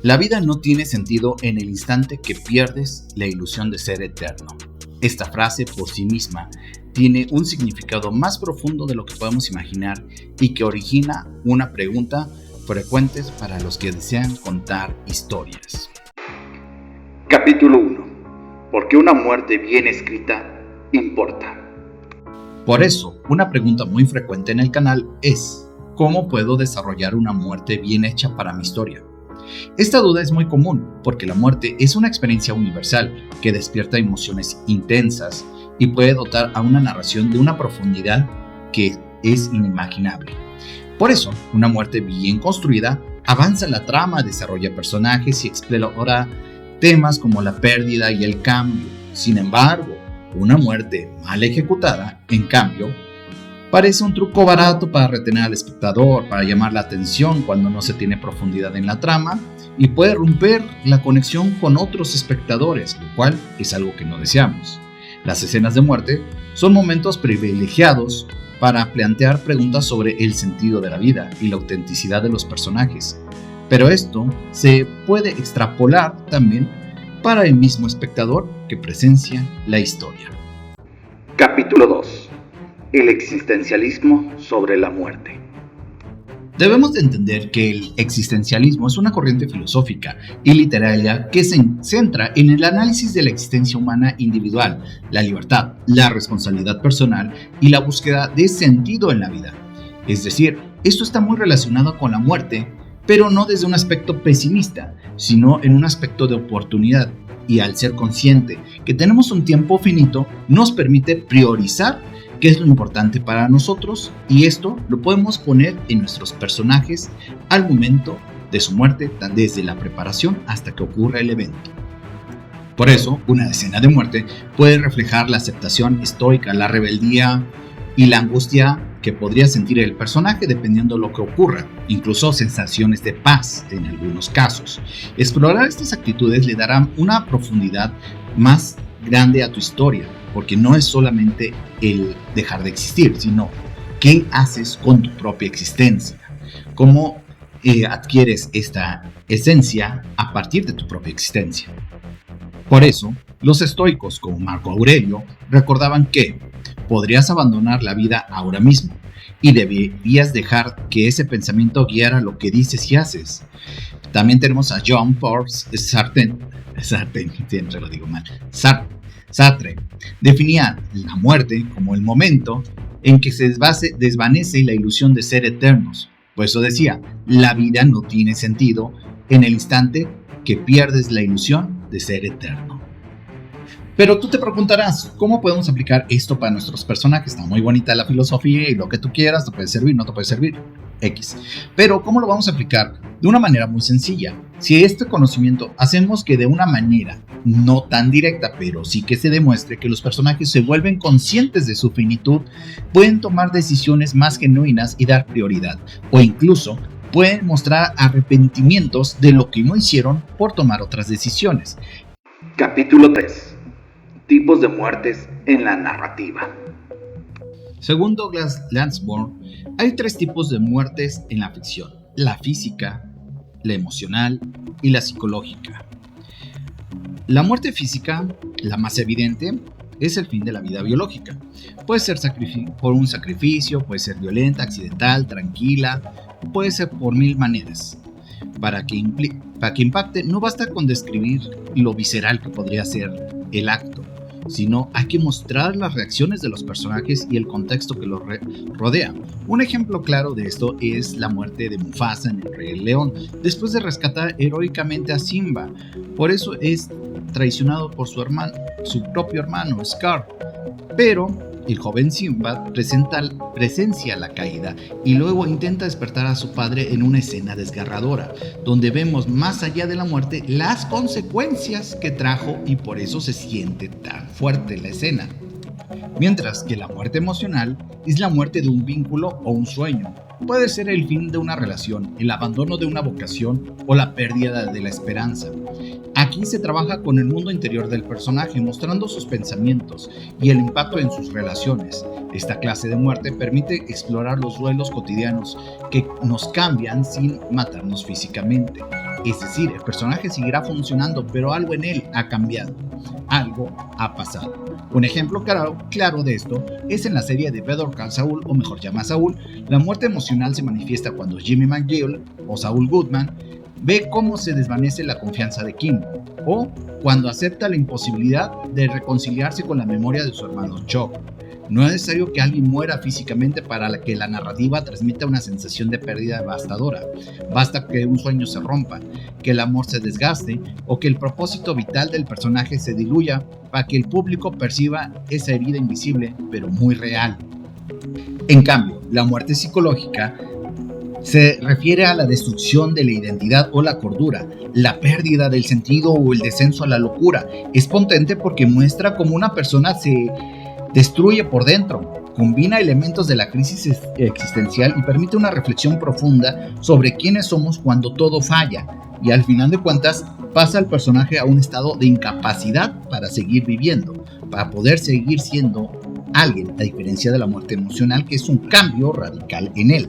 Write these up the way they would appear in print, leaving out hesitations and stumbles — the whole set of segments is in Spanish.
La vida no tiene sentido en el instante que pierdes la ilusión de ser eterno. Esta frase por sí misma tiene un significado más profundo de lo que podemos imaginar y que origina una pregunta frecuente para los que desean contar historias. Capítulo 1. ¿Por qué una muerte bien escrita importa? Por eso, una pregunta muy frecuente en el canal es: ¿cómo puedo desarrollar una muerte bien hecha para mi historia? Esta duda es muy común porque la muerte es una experiencia universal que despierta emociones intensas y puede dotar a una narración de una profundidad que es inimaginable. Por eso, una muerte bien construida avanza la trama, desarrolla personajes y explora temas como la pérdida y el cambio. Sin embargo, una muerte mal ejecutada, en cambio, parece un truco barato para retener al espectador, para llamar la atención cuando no se tiene profundidad en la trama y puede romper la conexión con otros espectadores, lo cual es algo que no deseamos. Las escenas de muerte son momentos privilegiados para plantear preguntas sobre el sentido de la vida y la autenticidad de los personajes, pero esto se puede extrapolar también para el mismo espectador que presencia la historia. Capítulo 2. El existencialismo sobre la muerte. Debemos de entender que el existencialismo es una corriente filosófica y literaria que se centra en el análisis de la existencia humana individual, la libertad, la responsabilidad personal y la búsqueda de sentido en la vida. Es decir, esto está muy relacionado con la muerte, pero no desde un aspecto pesimista, sino en un aspecto de oportunidad. Y al ser consciente que tenemos un tiempo finito, nos permite priorizar qué es lo importante para nosotros, y esto lo podemos poner en nuestros personajes al momento de su muerte, desde la preparación hasta que ocurra el evento. Por eso, una escena de muerte puede reflejar la aceptación estoica, la rebeldía y la angustia que podría sentir el personaje dependiendo de lo que ocurra, incluso sensaciones de paz en algunos casos. Explorar estas actitudes le dará una profundidad más grande a tu historia, porque no es solamente el dejar de existir, sino qué haces con tu propia existencia, cómo adquieres esta esencia a partir de tu propia existencia. Por eso, los estoicos como Marco Aurelio recordaban que podrías abandonar la vida ahora mismo y debías dejar que ese pensamiento guiara lo que dices y haces. También tenemos a Jean-Paul Sartre, siempre lo digo mal, Sartre definía la muerte como el momento en que se desvanece la ilusión de ser eternos. Por eso decía, la vida no tiene sentido en el instante que pierdes la ilusión de ser eterno. Pero tú te preguntarás, ¿cómo podemos aplicar esto para nuestros personajes? Está muy bonita la filosofía y lo que tú quieras, te puede servir, no te puede servir, X. Pero ¿cómo lo vamos a aplicar? De una manera muy sencilla. Si este conocimiento hacemos que de una manera no tan directa, pero sí que se demuestre que los personajes se vuelven conscientes de su finitud, pueden tomar decisiones más genuinas y dar prioridad, o incluso pueden mostrar arrepentimientos de lo que no hicieron por tomar otras decisiones. Capítulo 3. Tipos de muertes en la narrativa. Según Douglas Lansbourne, hay 3 tipos de muertes en la ficción: la física, la emocional y la psicológica. La muerte física, la más evidente, es el fin de la vida biológica. Puede ser por un sacrificio, puede ser violenta, accidental, tranquila, puede ser por 1000 maneras. Para que impacte, no basta con describir lo visceral que podría ser el acto, sino hay que mostrar las reacciones de los personajes y el contexto que los rodea. Un ejemplo claro de esto es la muerte de Mufasa en El Rey León, después de rescatar heroicamente a Simba. Por eso es traicionado por su propio hermano, Scar. Pero el joven Simba presencia la caída y luego intenta despertar a su padre en una escena desgarradora, donde vemos más allá de la muerte las consecuencias que trajo, y por eso se siente tan fuerte la escena. Mientras que la muerte emocional es la muerte de un vínculo o un sueño. Puede ser el fin de una relación, el abandono de una vocación o la pérdida de la esperanza. Aquí se trabaja con el mundo interior del personaje, mostrando sus pensamientos y el impacto en sus relaciones. Esta clase de muerte permite explorar los duelos cotidianos que nos cambian sin matarnos físicamente. Es decir, el personaje seguirá funcionando, pero algo en él ha cambiado. Algo ha pasado. Un ejemplo claro de esto es en la serie de Better Call Saul, o mejor llama Saúl. La muerte emocional se manifiesta cuando Jimmy McGill, o Saul Goodman, ve cómo se desvanece la confianza de Kim, o cuando acepta la imposibilidad de reconciliarse con la memoria de su hermano Chuck. No es necesario que alguien muera físicamente para que la narrativa transmita una sensación de pérdida devastadora. Basta que un sueño se rompa, que el amor se desgaste o que el propósito vital del personaje se diluya para que el público perciba esa herida invisible pero muy real. En cambio, la muerte psicológica se refiere a la destrucción de la identidad o la cordura, la pérdida del sentido o el descenso a la locura. Es potente porque muestra cómo una persona se destruye por dentro, combina elementos de la crisis existencial y permite una reflexión profunda sobre quiénes somos cuando todo falla, y al final de cuentas pasa al personaje a un estado de incapacidad para seguir viviendo, para poder seguir siendo alguien, a diferencia de la muerte emocional, que es un cambio radical en él.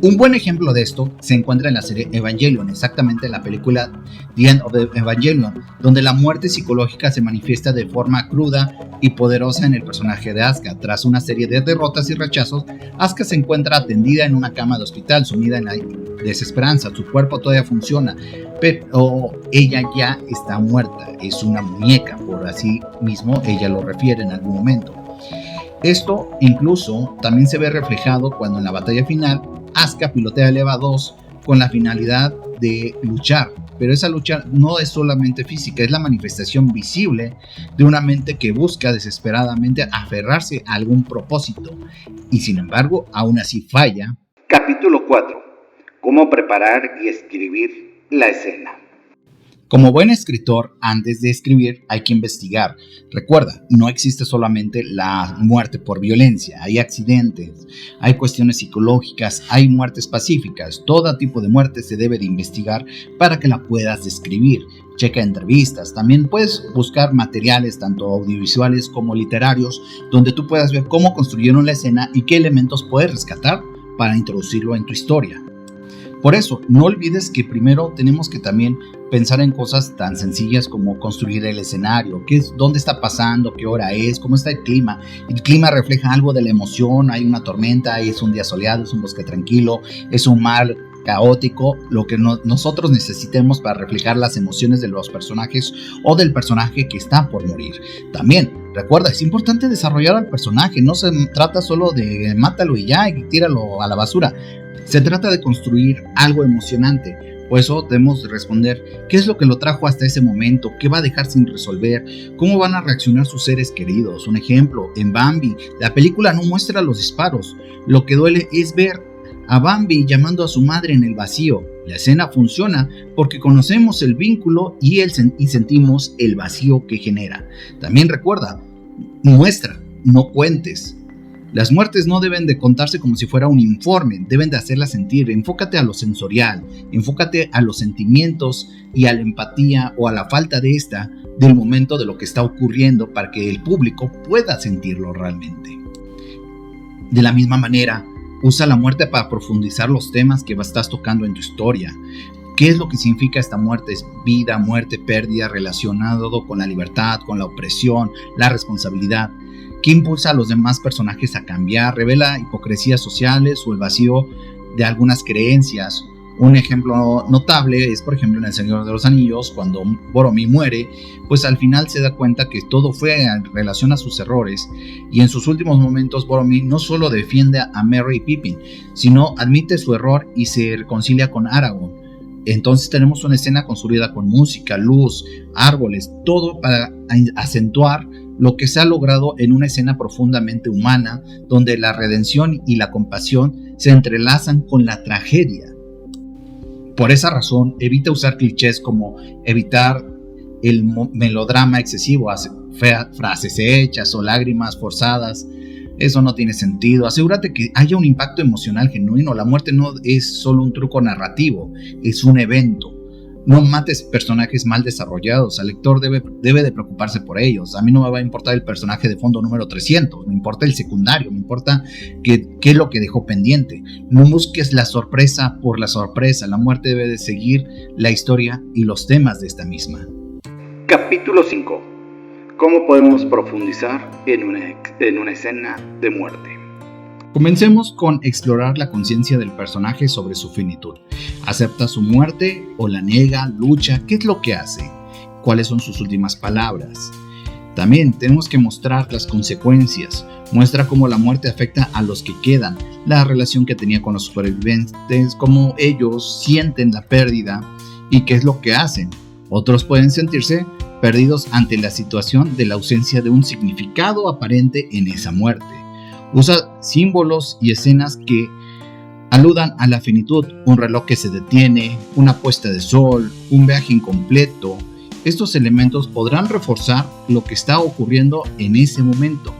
Un buen ejemplo de esto se encuentra en la serie Evangelion, exactamente en la película The End of Evangelion, donde la muerte psicológica se manifiesta de forma cruda y poderosa en el personaje de Asuka. Tras una serie de derrotas y rechazos, Asuka se encuentra atendida en una cama de hospital, sumida en la desesperanza. Su cuerpo todavía funciona, pero ella ya está muerta, es una muñeca, por así mismo ella lo refiere en algún momento. Esto incluso también se ve reflejado cuando en la batalla final Asuka pilotea el EVA 2 con la finalidad de luchar, pero esa lucha no es solamente física, es la manifestación visible de una mente que busca desesperadamente aferrarse a algún propósito y sin embargo aún así falla. Capítulo 4. Cómo preparar y escribir la escena. Como buen escritor, antes de escribir hay que investigar. Recuerda, no existe solamente la muerte por violencia, hay accidentes, hay cuestiones psicológicas, hay muertes pacíficas. Todo tipo de muerte se debe de investigar para que la puedas describir. Checa entrevistas, también puedes buscar materiales tanto audiovisuales como literarios donde tú puedas ver cómo construyeron la escena y qué elementos puedes rescatar para introducirlo en tu historia. Por eso, no olvides que primero tenemos que también pensar en cosas tan sencillas como construir el escenario, dónde está pasando, qué hora es, cómo está el clima. El clima refleja algo de la emoción, hay una tormenta, es un día soleado, es un bosque tranquilo, es un mar caótico, lo que nosotros necesitemos para reflejar las emociones de los personajes o del personaje que está por morir. También, recuerda, es importante desarrollar al personaje, no se trata solo de mátalo y ya, y tíralo a la basura. Se trata de construir algo emocionante. Por eso debemos responder qué es lo que lo trajo hasta ese momento, qué va a dejar sin resolver, cómo van a reaccionar sus seres queridos. Un ejemplo, en Bambi, la película no muestra los disparos. Lo que duele es ver a Bambi llamando a su madre en el vacío. La escena funciona porque conocemos el vínculo y sentimos el vacío que genera. También recuerda, muestra, no cuentes. Las muertes no deben de contarse como si fuera un informe, deben de hacerlas sentir. Enfócate a lo sensorial, enfócate a los sentimientos y a la empatía o a la falta de esta del momento de lo que está ocurriendo para que el público pueda sentirlo realmente. De la misma manera, usa la muerte para profundizar los temas que estás tocando en tu historia. ¿Qué es lo que significa esta muerte? Es vida, muerte, pérdida, relacionado con la libertad, con la opresión, la responsabilidad. ¿Qué impulsa a los demás personajes a cambiar? ¿Revela hipocresías sociales o el vacío de algunas creencias? Un ejemplo notable es, por ejemplo, en El Señor de los Anillos, cuando Boromir muere, pues al final se da cuenta que todo fue en relación a sus errores, y en sus últimos momentos Boromir no solo defiende a Merry y Pippin, sino admite su error y se reconcilia con Aragorn. Entonces tenemos una escena construida con música, luz, árboles, todo para acentuar lo que se ha logrado en una escena profundamente humana, donde la redención y la compasión se entrelazan con la tragedia. Por esa razón, evita usar clichés como evitar el melodrama excesivo, frases hechas o lágrimas forzadas. Eso no tiene sentido. Asegúrate que haya un impacto emocional genuino. La muerte no es solo un truco narrativo, es un evento. No mates personajes mal desarrollados, el lector debe de preocuparse por ellos. A mí no me va a importar el personaje de fondo número 300, me importa el secundario, me importa qué es lo que dejó pendiente. No busques la sorpresa por la sorpresa, la muerte debe de seguir la historia y los temas de esta misma. Capítulo 5. ¿Cómo podemos profundizar en una escena de muerte? Comencemos con explorar la conciencia del personaje sobre su finitud. ¿Acepta su muerte o la niega, lucha? ¿Qué es lo que hace? ¿Cuáles son sus últimas palabras? También tenemos que mostrar las consecuencias. Muestra cómo la muerte afecta a los que quedan, la relación que tenía con los supervivientes, cómo ellos sienten la pérdida y qué es lo que hacen. Otros pueden sentirse perdidos ante la situación de la ausencia de un significado aparente en esa muerte. Usa símbolos y escenas que aludan a la finitud, un reloj que se detiene, una puesta de sol, un viaje incompleto. Estos elementos podrán reforzar lo que está ocurriendo en ese momento,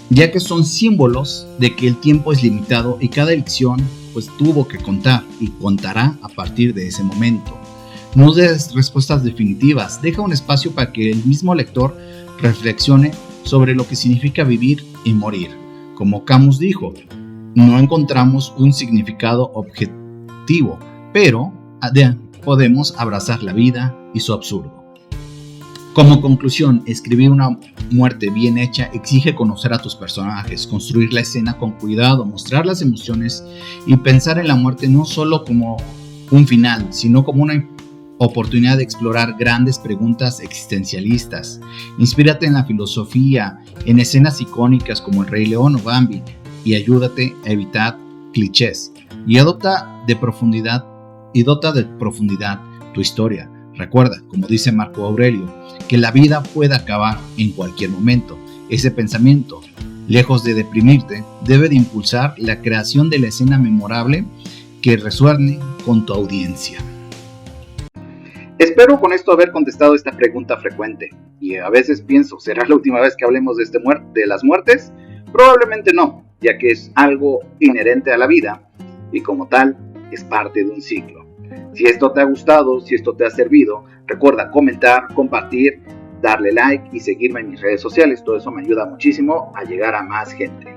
ya que son símbolos de que el tiempo es limitado y cada elección pues tuvo que contar y contará a partir de ese momento. No des respuestas definitivas, deja un espacio para que el mismo lector reflexione sobre lo que significa vivir y morir. Como Camus dijo, no encontramos un significado objetivo, pero podemos abrazar la vida y su absurdo. Como conclusión, escribir una muerte bien hecha exige conocer a tus personajes, construir la escena con cuidado, mostrar las emociones y pensar en la muerte no solo como un final, sino como una oportunidad de explorar grandes preguntas existencialistas. Inspírate en la filosofía, en escenas icónicas como El Rey León o Bambi, y ayúdate a evitar clichés. Y dota de profundidad tu historia. Recuerda, como dice Marco Aurelio, que la vida puede acabar en cualquier momento. Ese pensamiento, lejos de deprimirte, debe de impulsar la creación de la escena memorable que resuene con tu audiencia. Espero con esto haber contestado esta pregunta frecuente, y a veces pienso, ¿será la última vez que hablemos de las muertes? Probablemente no, ya que es algo inherente a la vida, y como tal, es parte de un ciclo. Si esto te ha gustado, si esto te ha servido, recuerda comentar, compartir, darle like y seguirme en mis redes sociales, todo eso me ayuda muchísimo a llegar a más gente.